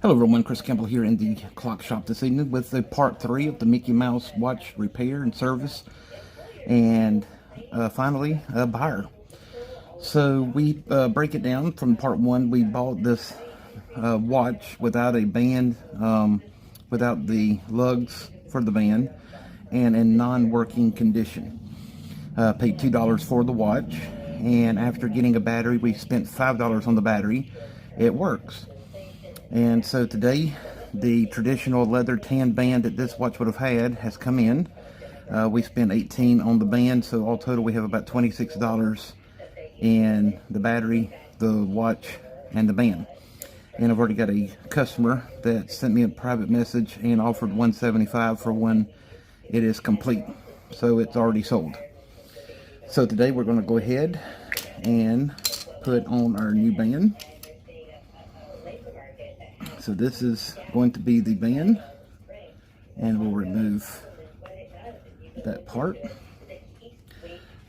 Hello everyone, Chris Campbell here in the clock shop this evening with the part 3 of the Mickey Mouse watch repair and service, and finally a buyer. So we break it down from part 1. We bought this watch without a band, without the lugs for the band, and in non-working condition. Paid $2 for the watch, and after getting a battery, we spent $5 on the battery. It works. And so today, the traditional leather tan band that this watch would have had has come in. We spent $18 on the band, so all total we have about $26 in the battery, the watch, and the band. And I've already got a customer that sent me a private message and offered $175 for when it is complete. So it's already sold. So today we're going to go ahead and put on our new band. So this is going to be the band, and we'll remove that part.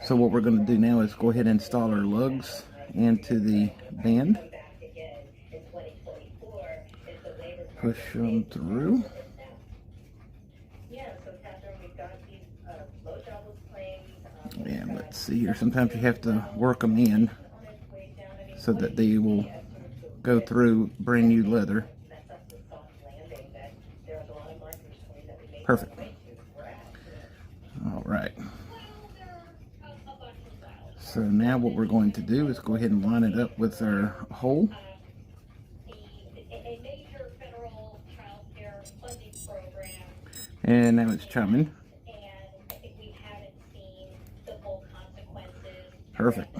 So what we're going to do now is go ahead and install our lugs into the band. Push them through. And let's see here, sometimes you have to work them in so that they will go through brand new leather. Perfect. All right. So now what we're going to do is go ahead and line it up with our hole. And now it's chiming. Perfect.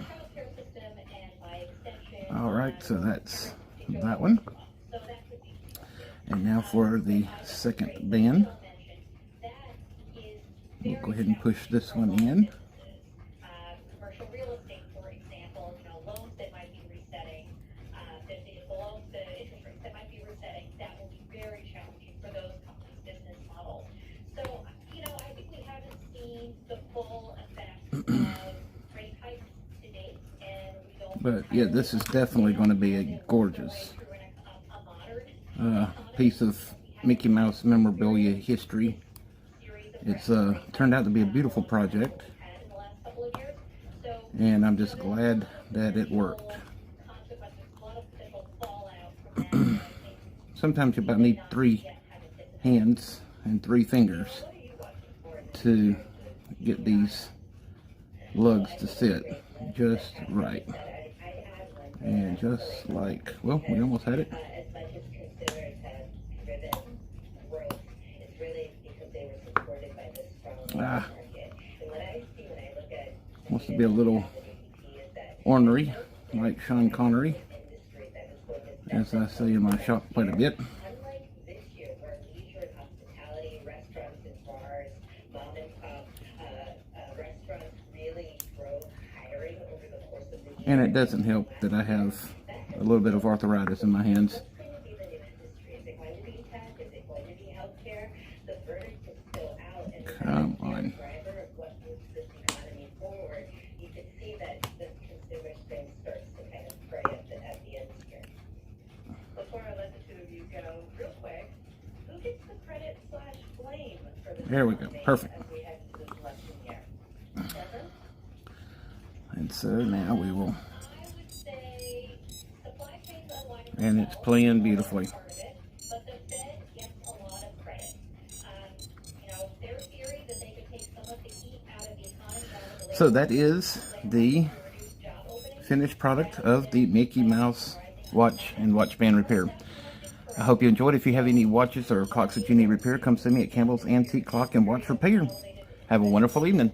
All right, so that's that one. And now for the second band. We'll go ahead and push this one in. Commercial real estate, for example, loans that might be resetting, the loans, the interest rates that might be resetting, that will be very challenging for those companies' business models. So, I think we haven't seen the full effect of rate hikes to date, and we don't. But yeah, this is definitely going to be a gorgeous piece of Mickey Mouse memorabilia history. It's turned out to be a beautiful project, and I'm just glad that it worked. Sometimes you about need 3 hands and 3 fingers to get these lugs to sit just right. And just like, well, we almost had it. Wants to be a little ornery, like Sean Connery, as I say in my shop quite a bit. And it doesn't help that I have a little bit of arthritis in my hands. Come on. There we go. Perfect. And so now we will, and it's playing beautifully. So that is the finished product of the Mickey Mouse watch and watch band repair. I hope you enjoyed. If you have any watches or clocks that you need repair, come see me at Campbell's Antique Clock and Watch Repair. Have a wonderful evening.